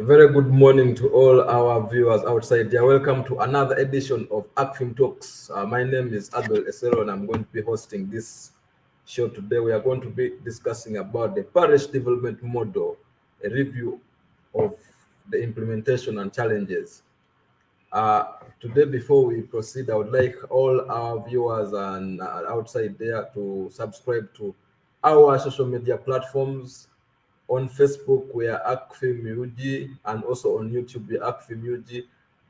very good morning to all our viewers outside there. Welcome to another edition of Acfim Talks. My name is Abel Esero and I'm going to be hosting this show today. We are going to be discussing about the parish development model, a review of the implementation and challenges. Today, before we proceed, I would like all our viewers and outside there to subscribe to our social media platforms. On Facebook, we are Acfim UG, and also on YouTube, we are Acfim UG,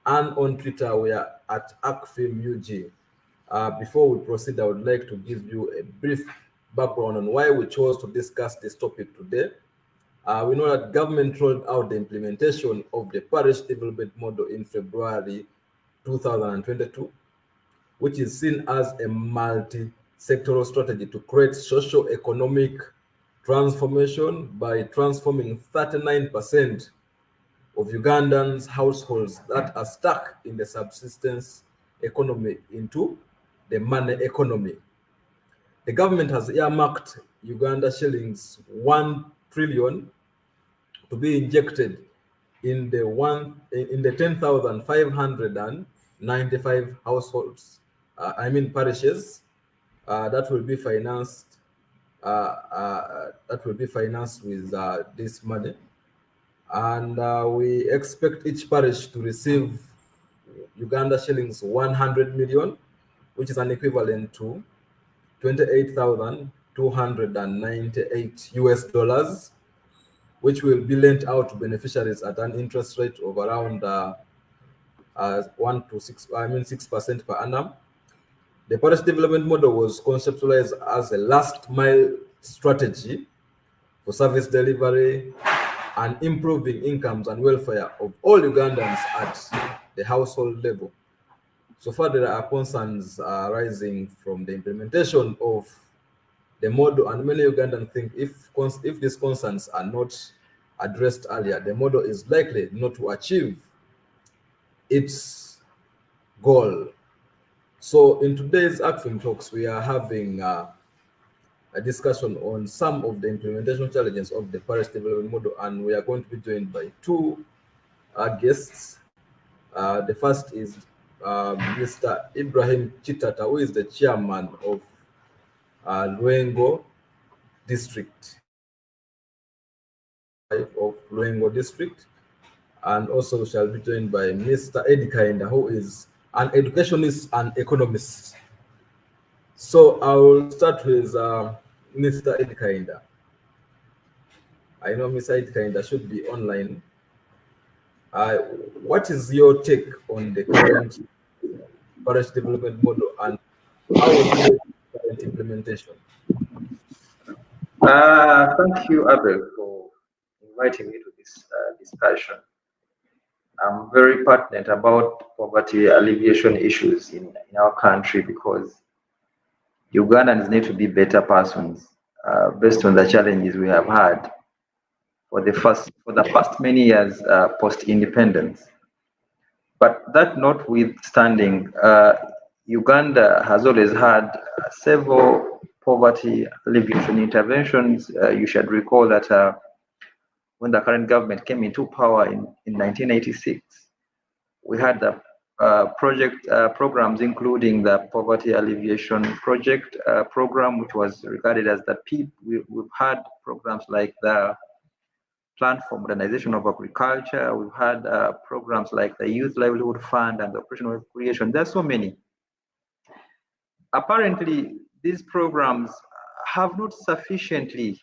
and on Twitter, we are at Acfim UG. Before we proceed, I would like to give you a brief background on why we chose to discuss this topic today. We know that government rolled out the implementation of the parish development model in February 2022, which is seen as a multi-sectoral strategy to create socio-economic transformation by transforming 39% of Ugandans' households that are stuck in the subsistence economy into the money economy. The government has earmarked Uganda shillings 1 trillion to be injected in the 10,595 households, parishes, that will be financed with this money, and we expect each parish to receive Uganda shillings 100 million, which is an equivalent to 28,298 US dollars, which will be lent out to beneficiaries at an interest rate of around 6% per annum. The parish development model was conceptualized as a last mile strategy for service delivery and improving incomes and welfare of all Ugandans at the household level. So far, there are concerns arising from the implementation of the model, and many Ugandans think if these concerns are not addressed earlier, the model is likely not to achieve its goal. So in today's Acfim Talks, we are having a discussion on some of the implementation challenges of the parish development model, and we are going to be joined by two guests. The first is Mr. Ibrahim Chitata, who is the chairman of Luengo District, and also we shall be joined by Mr. Eddie Kainda, who is an educationist and economist. So I will start with Mr. Eddie Kainda. I know Mr. Eddie Kainda should be online. What is your take on the current parish development model, and how will you rate the current implementation? Thank you, Abel, for inviting me to this discussion. I'm very passionate about poverty alleviation issues in our country because Ugandans need to be better persons based on the challenges we have had for the past many years post-independence. But that notwithstanding, Uganda has always had several poverty alleviation interventions. You should recall that when the current government came into power in 1986, we had the programs including the Poverty Alleviation Project program, which was regarded as the PEEP. We've had programs like the Plan for Modernization of Agriculture. We've had programs like the Youth Livelihood Fund and the Operational Wealth Creation. There's so many. Apparently, these programs have not sufficiently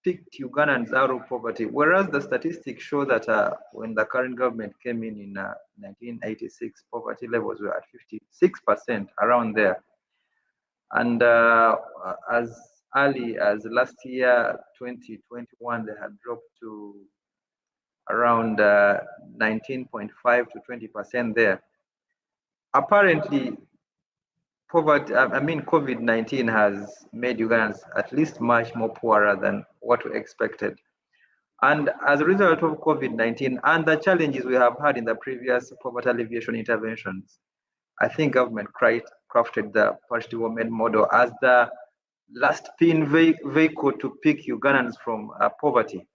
picked Ugandans out of poverty, whereas the statistics show that when the current government came in 1986, poverty levels were at 56%, around there. And as early as last year, 2021, they had dropped to around 19.5 to 20% there. Apparently, COVID-19 has made Ugandans at least much more poorer than what we expected. And as a result of COVID-19 and the challenges we have had in the previous poverty alleviation interventions, I think government crafted the parish development model as the last pin vehicle to pick Ugandans from poverty.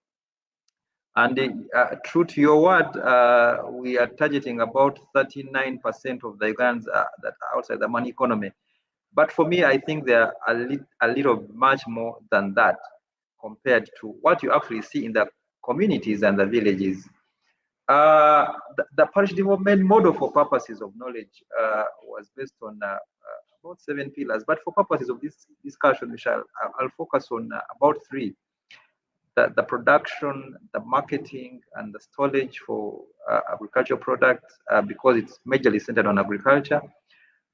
And true to your word, we are targeting about 39% of the Ugandans that are outside the money economy. But for me, I think there are a little much more than that compared to what you actually see in the communities and the villages. The parish development model for purposes of knowledge was based on about 7 pillars, but for purposes of this discussion, I'll focus on about 3. The production, the marketing, and the storage for agricultural products, because it's majorly centered on agriculture,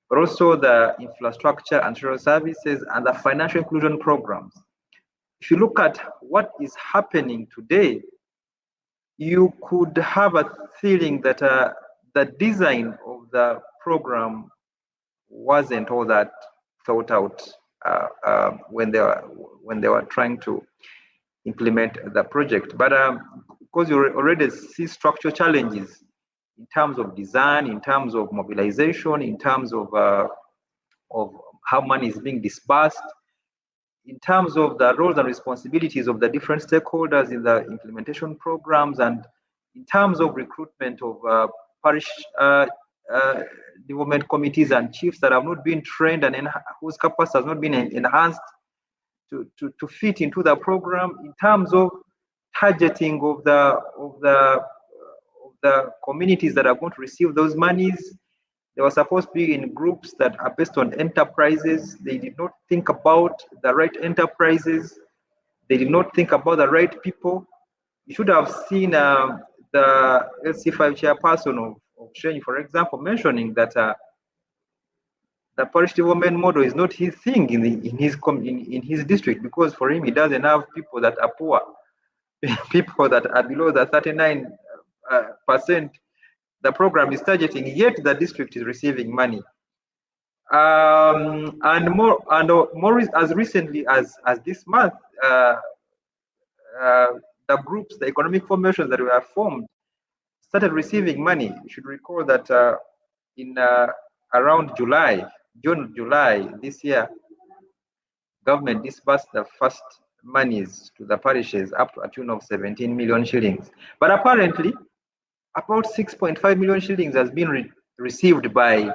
but also the infrastructure and social services and the financial inclusion programs. If you look at what is happening today, you could have a feeling that the design of the program wasn't all that thought out when they were trying to implement the project. But because you already see structural challenges in terms of design, in terms of mobilization, in terms of how money is being disbursed, in terms of the roles and responsibilities of the different stakeholders in the implementation programs, and in terms of recruitment of parish development committees and chiefs that have not been trained and whose capacity has not been enhanced to fit into the program, in terms of targeting of the communities that are going to receive those monies. They were supposed to be in groups that are based on enterprises. They did not think about the right enterprises. They did not think about the right people. You should have seen the LC5 chairperson of Shenyi, for example, mentioning that the parish development model is not his thing in his district, because for him, he doesn't have people that are poor, people that are below the 39% the program is targeting, yet the district is receiving money. And more as recently as this month, the groups, the economic formations that were formed, started receiving money. You should recall that in around June, July this year, government disbursed the first monies to the parishes up to a tune of 17 million shillings. But apparently, about 6.5 million shillings has been received by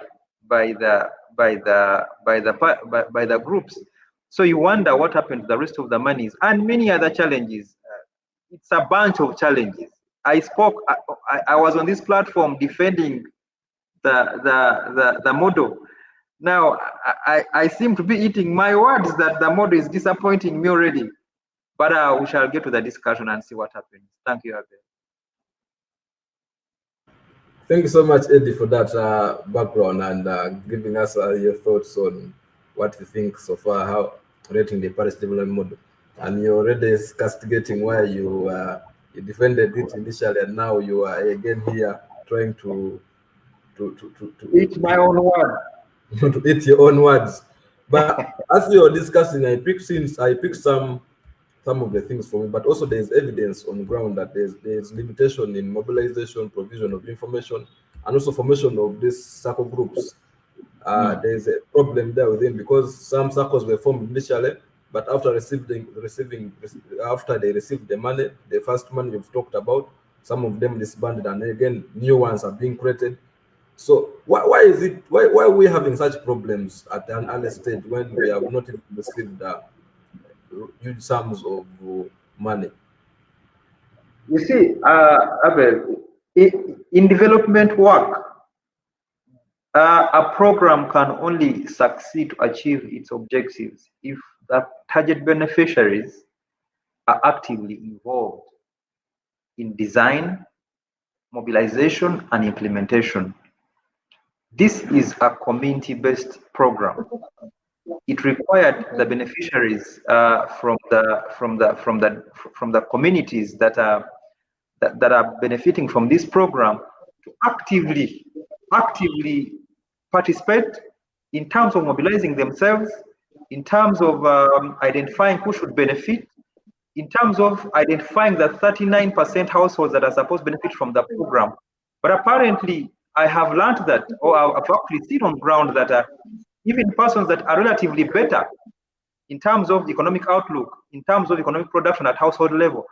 the groups. So you wonder what happened to the rest of the monies and many other challenges. It's a bunch of challenges. I was on this platform defending the model. Now I seem to be eating my words that the model is disappointing me already. But we shall get to the discussion and see what happens. Thank you, Abel. Thank you so much, Eddie, for that background and giving us your thoughts on what you think so far, how rating the parish development model. And you're already castigating why you defended it initially, and now you are again here trying to eat my own word. To eat your own words. But as we were discussing, I picked some of the things for me, but also there's evidence on ground that there's limitation in mobilization, provision of information, and also formation of these circle groups. There's a problem there within, because some circles were formed initially, but after after they received the money, the first money you've talked about, some of them disbanded, and again new ones are being created. So why are we having such problems at an early stage when we have not even received huge sums of money? You see, Abel, in development work, a program can only succeed to achieve its objectives if the target beneficiaries are actively involved in design, mobilization, and implementation. This is a community-based program. It required the beneficiaries from the communities that are benefiting from this program to actively participate in terms of mobilizing themselves, in terms of identifying who should benefit, in terms of identifying the 39% households that are supposed to benefit from the program. But apparently, I have learned that, or I've actually seen on ground that even persons that are relatively better in terms of economic outlook, in terms of economic production at household level,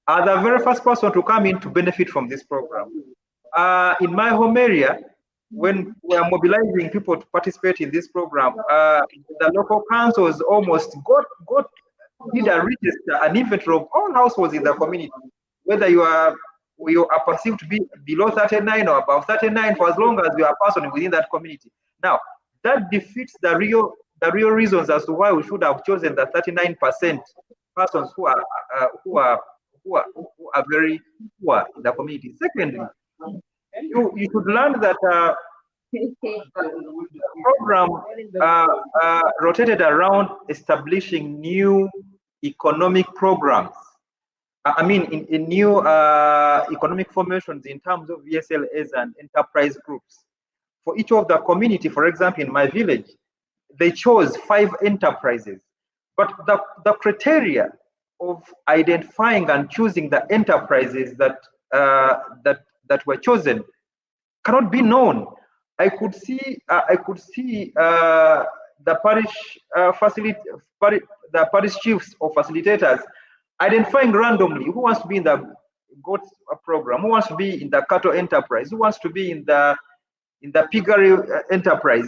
are the very first person to come in to benefit from this program. In my home area, when we are mobilizing people to participate in this program, the local councils almost did a register, an inventory of all households in the community, whether you are perceived to be below 39 or above 39, for as long as you are a person within that community. Now, that defeats the real reasons as to why we should have chosen the 39% persons who are very poor in the community. Secondly, you should learn that the program rotated around establishing new economic programs. I mean, in new economic formations in terms of VSLAs and enterprise groups. For each of the community, for example, in my village, they chose 5 enterprises. But the criteria of identifying and choosing the enterprises that that were chosen cannot be known. I could see the parish the parish chiefs or facilitators identifying randomly who wants to be in the goat program, who wants to be in the cattle enterprise, who wants to be in the piggery enterprise.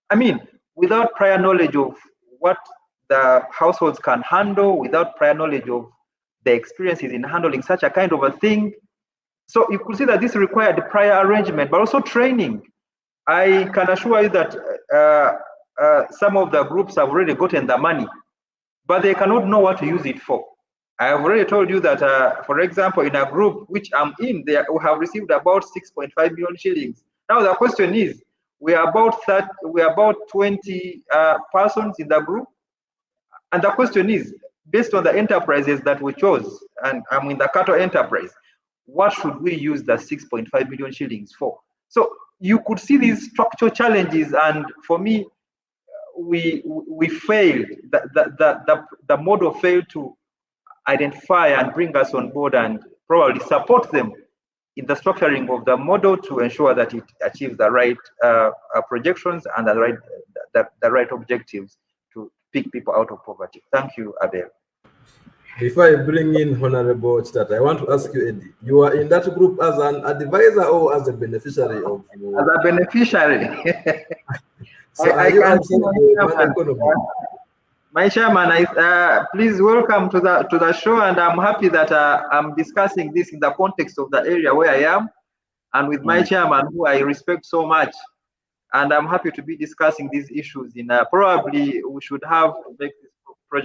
I mean, without prior knowledge of what the households can handle, without prior knowledge of the experiences in handling such a kind of a thing. So you could see that this required prior arrangement, but also training. I can assure you that some of the groups have already gotten the money, but they cannot know what to use it for. I have already told you that, for example, in a group which I'm in, we have received about 6.5 million shillings. Now the question is, we are about 20 persons in the group, and the question is, based on the enterprises that we chose, and I'm in the cattle enterprise, what should we use the 6.5 million shillings for? So you could see these structural challenges, and for me, we failed. The model failed to identify and bring us on board and probably support them in the structuring of the model to ensure that it achieves the right projections and the right objectives to pick people out of poverty. Thank you, Abel. Before I bring in Honorable Chitata, I want to ask you, Eddie, you are in that group as an advisor or as a beneficiary of your... As a beneficiary. So are you outside the economy? My chairman, please welcome to the show, and I'm happy that I'm discussing this in the context of the area where I am, and with my chairman, who I respect so much. And I'm happy to be discussing these issues. Probably we should have to make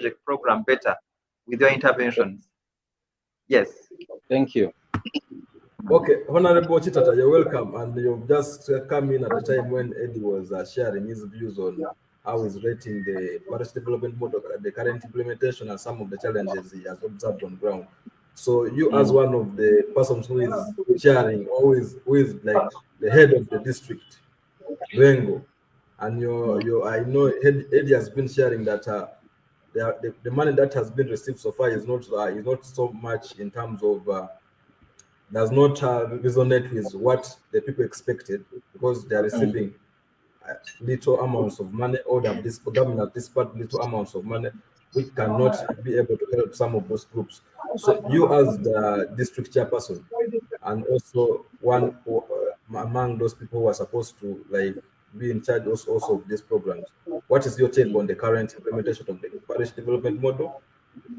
this program better with your interventions. Yes. Thank you. Okay, Honorable Chitata, you're welcome, and you've just come in at a time when Eddie was sharing his views on how he's rating the parish development model, the current implementation, and some of the challenges he has observed on ground. So you, as one of the persons who is sharing, who is like the head of the district, Bengo, and I know Eddie has been sharing that the money that has been received so far is not so much in terms of does not resonate with what the people expected, because they are receiving little amounts of money, or the government has dispatched little amounts of money, which cannot be able to help some of those groups. So you, as the district chairperson, and also one among those people who are supposed to be in charge also of these programs, what is your take on the current implementation of the parish development model,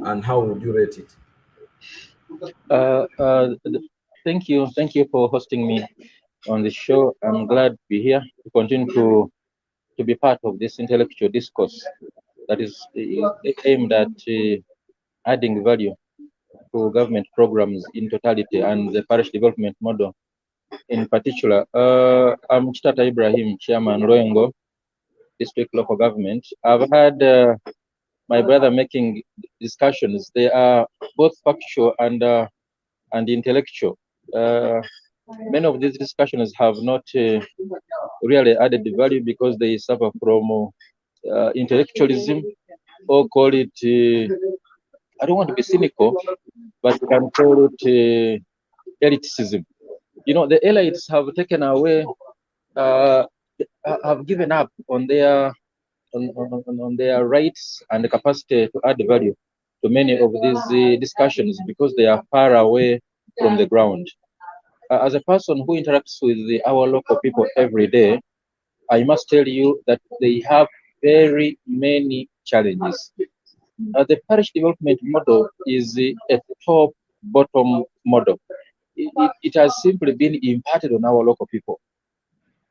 and how would you rate it? Thank you for hosting me on the show. I'm glad to be here to continue to be part of this intellectual discourse that is aimed at adding value to government programs in totality and the parish development model in particular. I'm Chitata Ibrahim, Chairman Royengo, District Local Government. I've had my brother making discussions. They are both factual and intellectual. Many of these discussions have not really added value because they suffer from intellectualism, or call it, I don't want to be cynical, but you can call it elitism. You know, the elites have taken away, have given up on their on their rights and the capacity to add value to many of these discussions because they are far away from the ground. As a person who interacts with our local people every day, I must tell you that they have very many challenges. The parish development model is a top-bottom model. It has simply been imparted on our local people.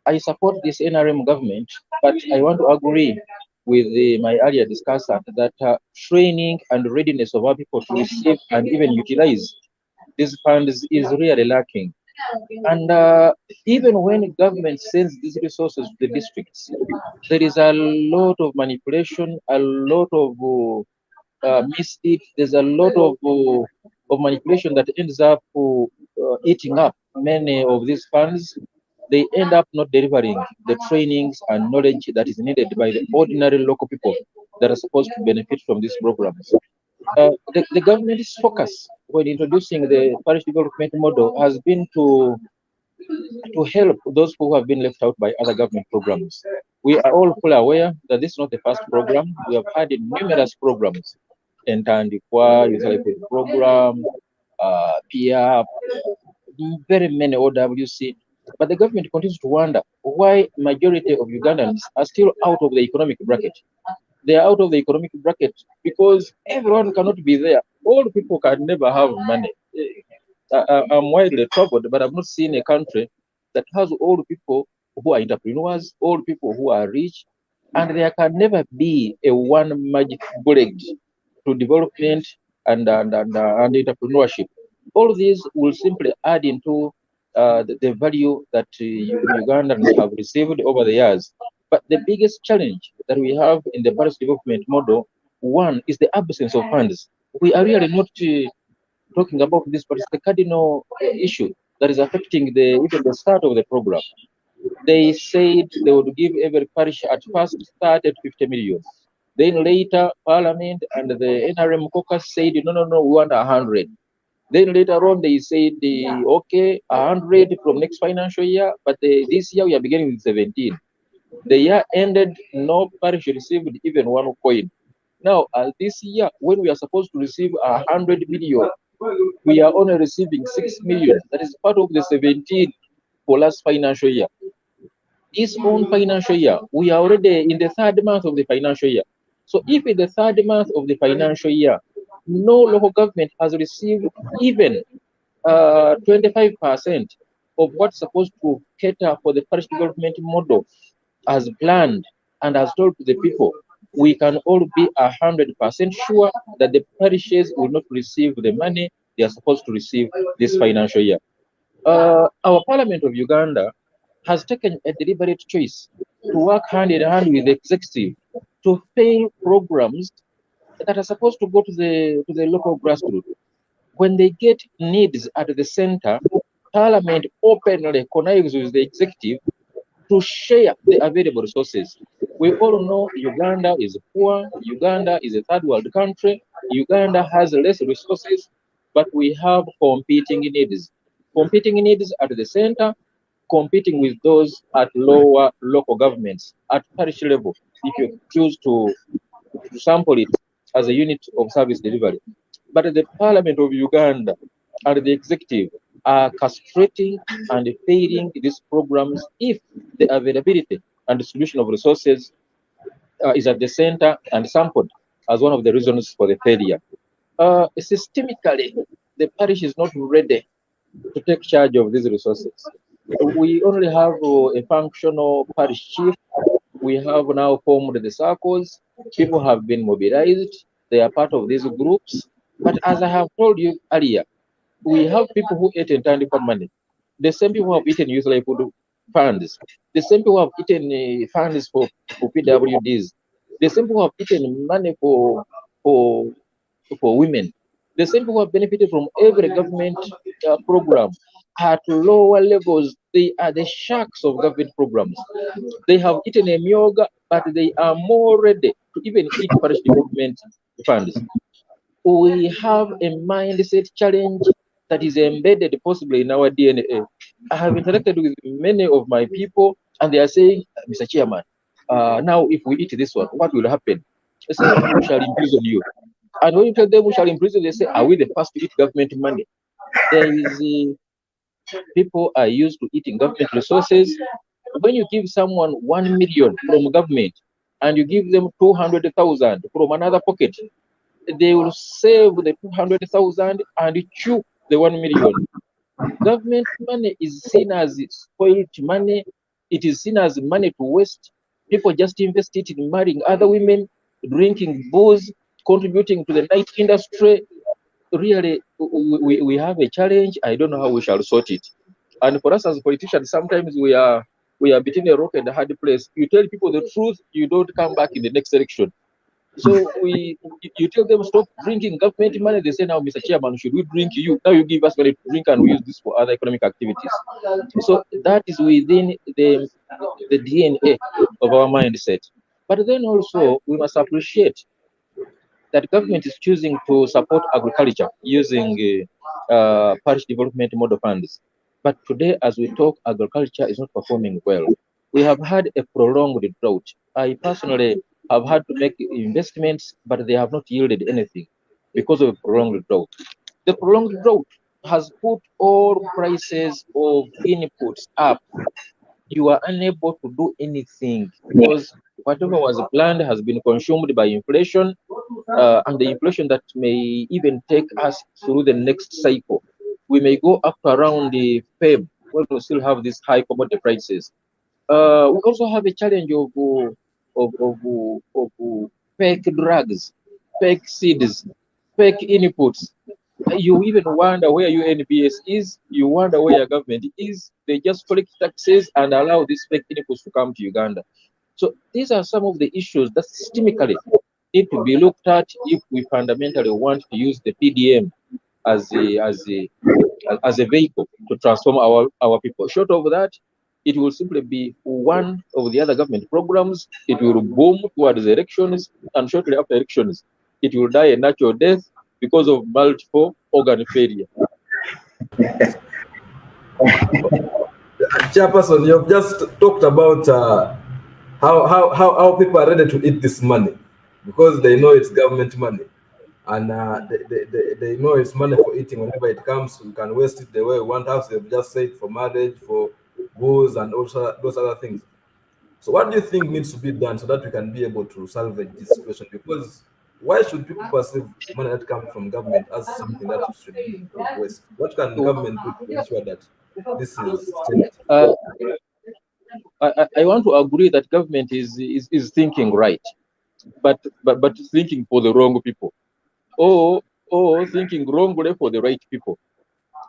I support this NRM government, but I want to agree with my earlier discussant that training and readiness of our people to receive and even utilize these funds is really lacking. And even when government sends these resources to the districts, there is a lot of manipulation, a lot of misdeed. There's a lot of manipulation that ends up eating up many of these funds. They end up not delivering the trainings and knowledge that is needed by the ordinary local people that are supposed to benefit from these programs. The government's focus when introducing the parish development model has been to help those who have been left out by other government programs. We are all fully aware that this is not the first program. We have had numerous programs, Entandikwa, Youth Life Program, PIA, very many OWC. But the government continues to wonder why majority of Ugandans are still out of the economic bracket. They are out of the economic bracket because everyone cannot be there. All people can never have money. I'm widely troubled, but I've not seen a country that has all people who are entrepreneurs, all people who are rich, and there can never be a one magic bullet to development and entrepreneurship. All these will simply add into the value that Ugandans have received over the years. But the biggest challenge that we have in the parish development model, one, is the absence of funds. We are really not talking about this, but it's the cardinal issue that is affecting even the start of the program. They said they would give every parish at first started 50 million. Then later, Parliament and the NRM caucus said, no, we want 100. Then later on, they said, okay, 100 from next financial year, but this year we are beginning with 17. The year ended, no parish received even one coin. Now, this year, when we are supposed to receive 100 million, we are only receiving 6 million. That is part of the 17 for last financial year. This own financial year, we are already in the third month of the financial year. So if in the third month of the financial year, no local government has received even 25% of what's supposed to cater for the parish development model as planned and as told to the people, we can all be 100% sure that the parishes will not receive the money they are supposed to receive this financial year. Our Parliament of Uganda has taken a deliberate choice to work hand in hand with the executive to fail programs that are supposed to go to the local grassroots. When they get needs at the center, Parliament openly connives with the executive to share the available resources. We all know Uganda is poor, Uganda is a third world country, Uganda has less resources, but we have competing needs. Competing needs at the center, competing with those at lower local governments, at parish level, if you choose to sample it as a unit of service delivery. But the Parliament of Uganda and the executive are castrating and failing these programs if the availability and distribution of resources is at the center and sampled as one of the reasons for the failure. Systemically, the parish is not ready to take charge of these resources. We only have a functional parish chief. We have now formed the circles. People have been mobilized. They are part of these groups. But as I have told you earlier, we have people who eat entirely for money. The same people who have eaten youth life funds. The same people who have eaten funds for PWDs. The same people who have eaten money for women. The same people who have benefited from every government program at lower levels. They are the sharks of government programs. They have eaten a myoga, but they are more ready to even eat parish development funds. We have a mindset challenge that is embedded possibly in our DNA. I have interacted with many of my people, and they are saying, Mr. Chairman, now if we eat this one, what will happen? I say, we shall imprison you. And when you tell them we shall improve it, they say, are we the first to eat government money? There is people are used to eating government resources. When you give someone 1 million from government and you give them 200,000 from another pocket, they will save the 200,000 and chew the 1 million. Government money is seen as spoiled money. It is seen as money to waste. People just invest it in marrying other women, drinking booze, contributing to the night industry. Really, we have a challenge. I don't know how we shall sort it. And for us as politicians, sometimes we are between a rock and a hard place. You tell people the truth, you don't come back in the next election. So you tell them stop drinking government money. They say now, Mr. Chairman, should we drink you? Now you give us money to drink and we use this for other economic activities. So that is within the DNA of our mindset. But then also we must appreciate that government is choosing to support agriculture using parish development model funds. But today, as we talk, agriculture is not performing well. We have had a prolonged drought. I personally have had to make investments, but they have not yielded anything because of a prolonged drought. The prolonged drought has put all prices of inputs up. You are unable to do anything because whatever was planned has been consumed by inflation, and the inflation that may even take us through the next cycle. We may go up to around the Feb when we still have these high commodity prices. We also have a challenge of fake drugs, fake seeds, fake inputs. You even wonder where UNBS is, you wonder where your government is. They just collect taxes and allow these fake inputs to come to Uganda. So these are some of the issues that systemically need to be looked at if we fundamentally want to use the PDM as a vehicle to transform our people. Short of that, it will simply be one of the other government programs. It will boom towards elections, and shortly after elections, it will die a natural death because of multiple organ failure. Chairperson, you've just talked about how people are ready to eat this money because they know it's government money, and they know it's money for eating. Whenever it comes, we can waste it the way we want. As they've just said, for marriage, for booze, and also those other things. So what do you think needs to be done so that we can be able to salvage this situation? Because why should people perceive money that comes from government as something that should be waste? What can government do to ensure that this is changed? I want to agree that government is thinking right, but thinking for the wrong people, or thinking wrongly for the right people.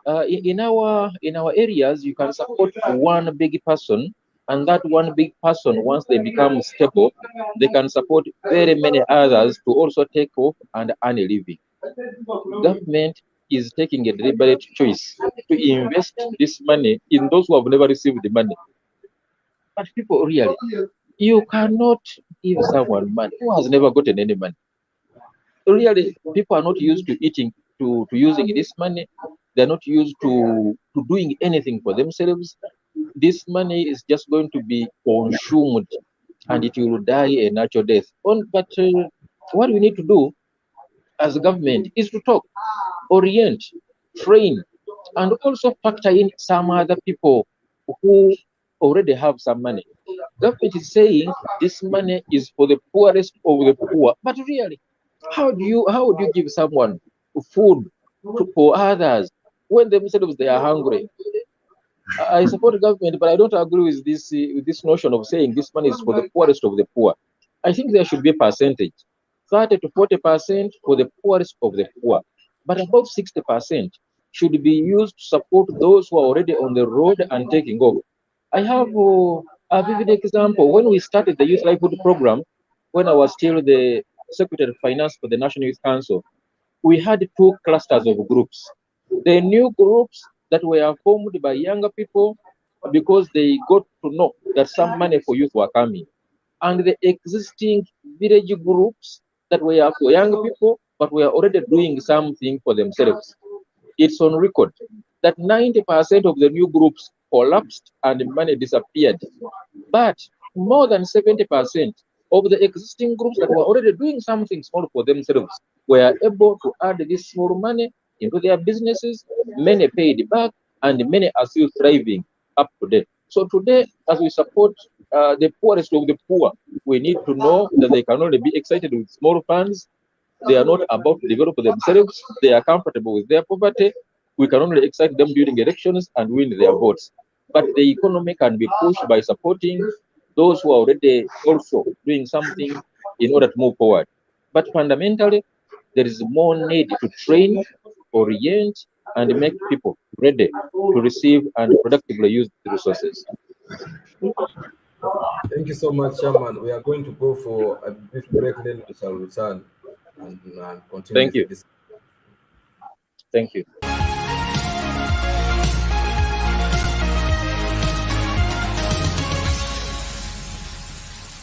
In our areas, you can support one big person, and that one big person, once they become stable, they can support very many others to also take off and earn a living. Government is taking a deliberate choice to invest this money in those who have never received the money. But people really, you cannot give someone money who has never gotten any money. Really, people are not used to eating, to using this money. They're not used to doing anything for themselves. This money is just going to be consumed and it will die a natural death. But what we need to do as a government is to talk, orient, train, and also factor in some other people who already have some money. Government is saying this money is for the poorest of the poor, but really, how would you give someone food for others when themselves they are hungry? I support government, but I don't agree with this notion of saying this money is for the poorest of the poor. I think there should be a percentage, 30 to 40% for the poorest of the poor, but above 60% should be used to support those who are already on the road and taking off. I have a vivid example. When we started the Youth Livelihood Program, when I was still the Secretary of Finance for the National Youth Council, we had two clusters of groups. The new groups that were formed by younger people because they got to know that some money for youth were coming, and the existing village groups that were for young people but were already doing something for themselves. It's on record that 90% of the new groups collapsed and money disappeared, but more than 70% of the existing groups that were already doing something small for themselves were able to add this small money into their businesses. Many paid back, and many are still thriving up to date. So today, as we support the poorest of the poor, we need to know that they can only be excited with small funds. They are not about to develop themselves. They are comfortable with their poverty. We can only excite them during elections and win their votes. But the economy can be pushed by supporting those who are already also doing something in order to move forward. But fundamentally, there is more need to train, orient, and make people ready to receive and productively use the resources. Thank you so much, Chairman. We are going to go for a brief break, then we shall return and continue Thank with the you. discussion. Thank you.